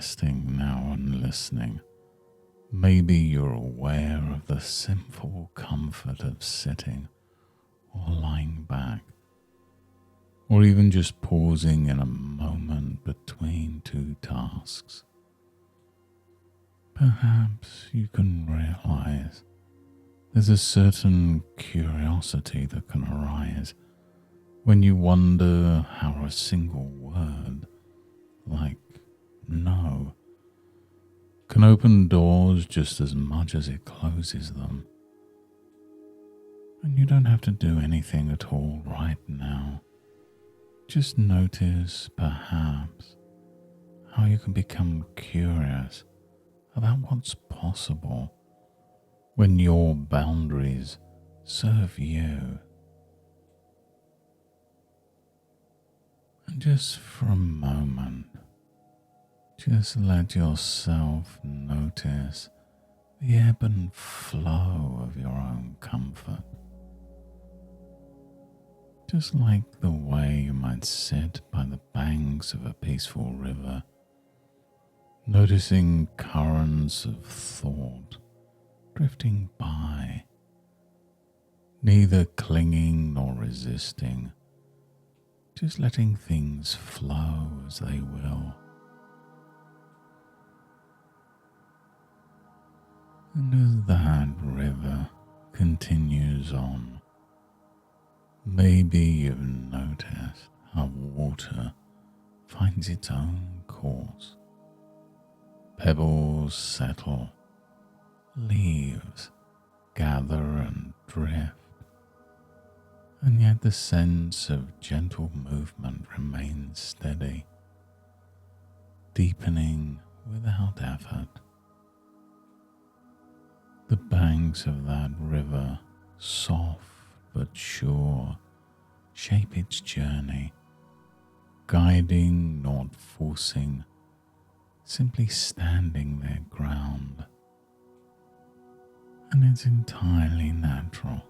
resting now and listening, maybe you're aware of the simple comfort of sitting or lying back, or even just pausing in a moment between two tasks. Perhaps you can realize there's a certain curiosity that can arise when you wonder how a single word, like no, can open doors just as much as it closes them. And you don't have to do anything at all right now. Just notice, perhaps, how you can become curious about what's possible when your boundaries serve you. And just for a moment, just let yourself notice the ebb and flow of your own comfort. Just like the way you might sit by the banks of a peaceful river, noticing currents of thought drifting by, neither clinging nor resisting, just letting things flow as they will. And as that river continues on, maybe you've noticed how water finds its own course. Pebbles settle, leaves gather and drift, and yet the sense of gentle movement remains steady, deepening without effort. The banks of that river, soft but sure, shape its journey, guiding, not forcing, simply standing their ground. And it's entirely natural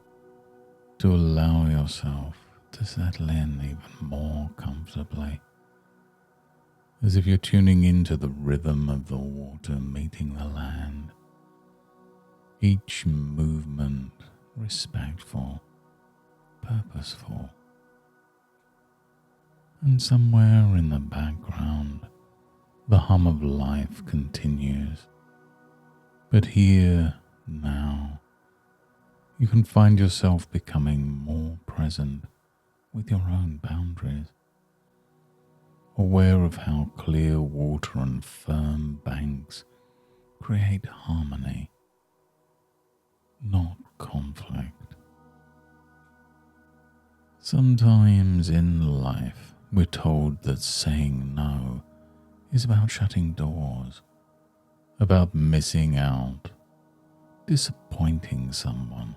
to allow yourself to settle in even more comfortably, as if you're tuning into the rhythm of the water meeting the land, each movement respectful, purposeful. And somewhere in the background, the hum of life continues. But here, now, you can find yourself becoming more present with your own boundaries, aware of how clear water and firm banks create harmony, not conflict. Sometimes in life, we're told that saying no is about shutting doors, about missing out, disappointing someone,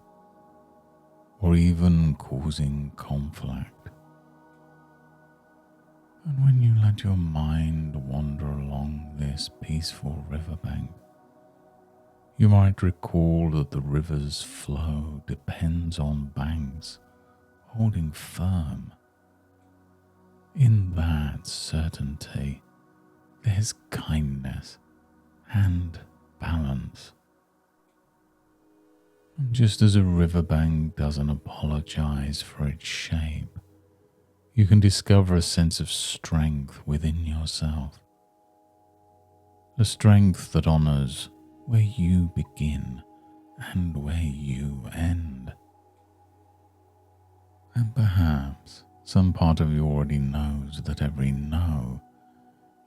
or even causing conflict. And when you let your mind wander along this peaceful riverbank, you might recall that the river's flow depends on banks holding firm. In that certainty, there's kindness and balance. And just as a riverbank doesn't apologize for its shape, you can discover a sense of strength within yourself. A strength that honors where you begin and where you end. And perhaps some part of you already knows that every no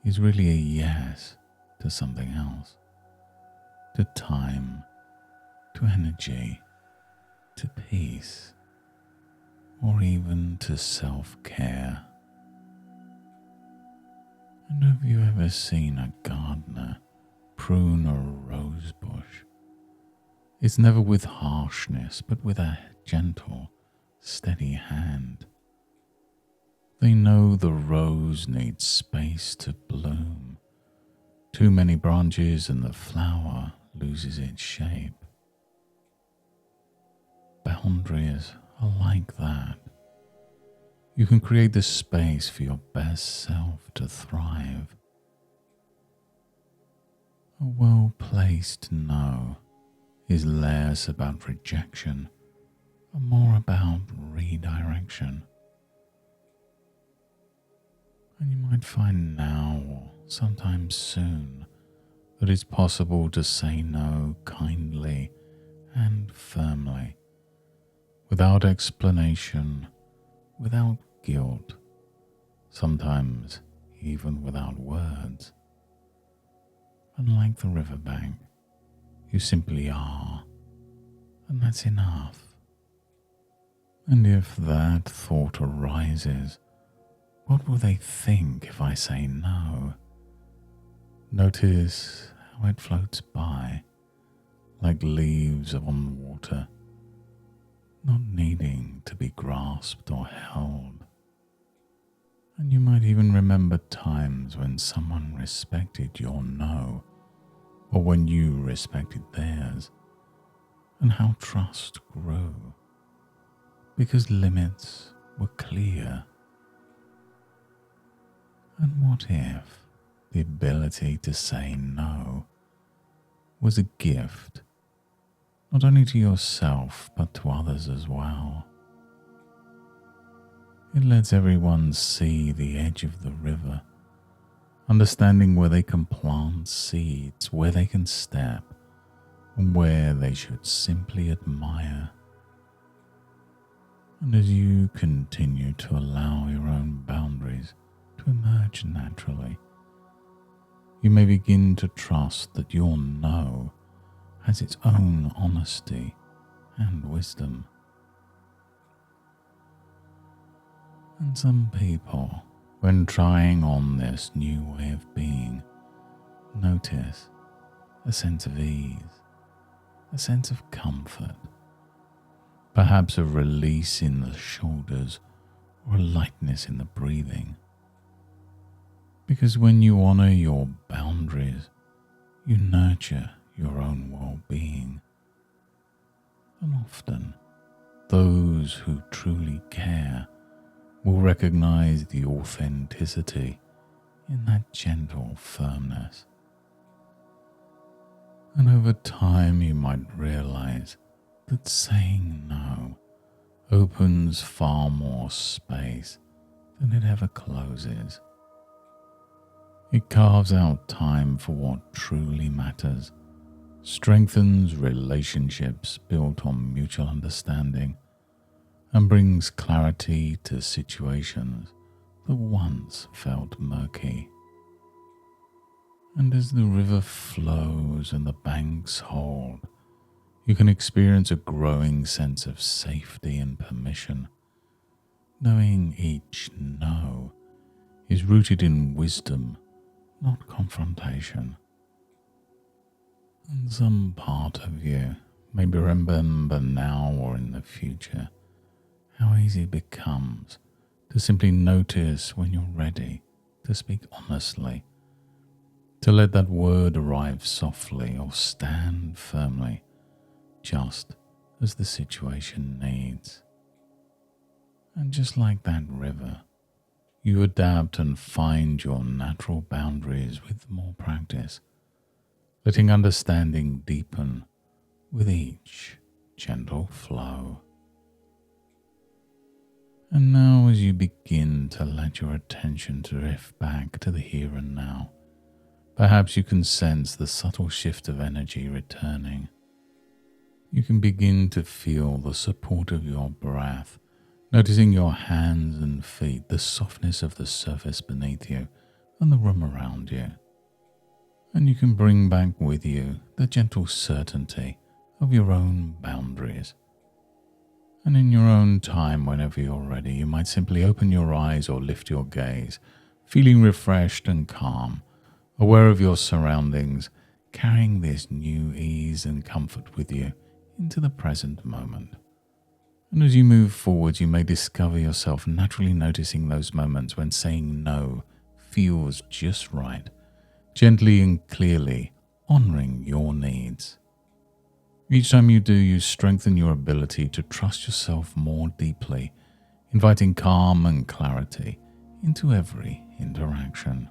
is really a yes to something else, to time, to energy, to peace, or even to self-care. And have you ever seen a gardener prune a rose bush? It's never with harshness, but with a gentle, steady hand. They know the rose needs space to bloom. Too many branches and the flower loses its shape. Boundaries are like that. You can create the space for your best self to thrive. A well-placed no is less about rejection and more about redirection. And you might find now or sometime soon that it's possible to say no kindly and firmly, without explanation, without guilt, sometimes even without words. Unlike the riverbank, you simply are, and that's enough. And if that thought arises, what will they think if I say no? Notice how it floats by, like leaves on water, not needing to be grasped or held. And you might even remember times when someone respected your no, or when you respected theirs, and how trust grew, because limits were clear. And what if the ability to say no was a gift, not only to yourself but to others as well? It lets everyone see the edge of the river, understanding where they can plant seeds, where they can step, and where they should simply admire. And as you continue to allow your own boundaries to emerge naturally, you may begin to trust that your no has its own honesty and wisdom. And some people, when trying on this new way of being, notice a sense of ease, a sense of comfort, perhaps a release in the shoulders or a lightness in the breathing. Because when you honor your boundaries, you nurture your own well-being. And often, those who truly care will recognize the authenticity in that gentle firmness. And over time, you might realize that saying no opens far more space than it ever closes. It carves out time for what truly matters, strengthens relationships built on mutual understanding, and brings clarity to situations that once felt murky. And as the river flows and the banks hold, you can experience a growing sense of safety and permission, knowing each no is rooted in wisdom, not confrontation. And some part of you may remember now or in the future how easy it becomes to simply notice when you're ready to speak honestly, to let that word arrive softly or stand firmly, just as the situation needs. And just like that river, you adapt and find your natural boundaries with more practice, letting understanding deepen with each gentle flow. And now as you begin to let your attention drift back to the here and now, perhaps you can sense the subtle shift of energy returning. You can begin to feel the support of your breath, noticing your hands and feet, the softness of the surface beneath you and the room around you. And you can bring back with you the gentle certainty of your own boundaries. And in your own time, whenever you're ready, you might simply open your eyes or lift your gaze, feeling refreshed and calm, aware of your surroundings, carrying this new ease and comfort with you into the present moment. And as you move forward, you may discover yourself naturally noticing those moments when saying no feels just right, gently and clearly honoring your needs. Each time you do, you strengthen your ability to trust yourself more deeply, inviting calm and clarity into every interaction.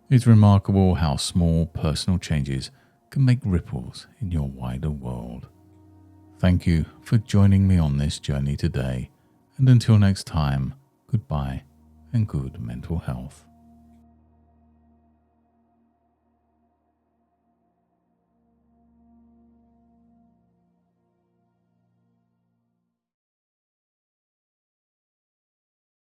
It's remarkable how small personal changes can make ripples in your wider world. Thank you for joining me on this journey today, and until next time, goodbye and good mental health.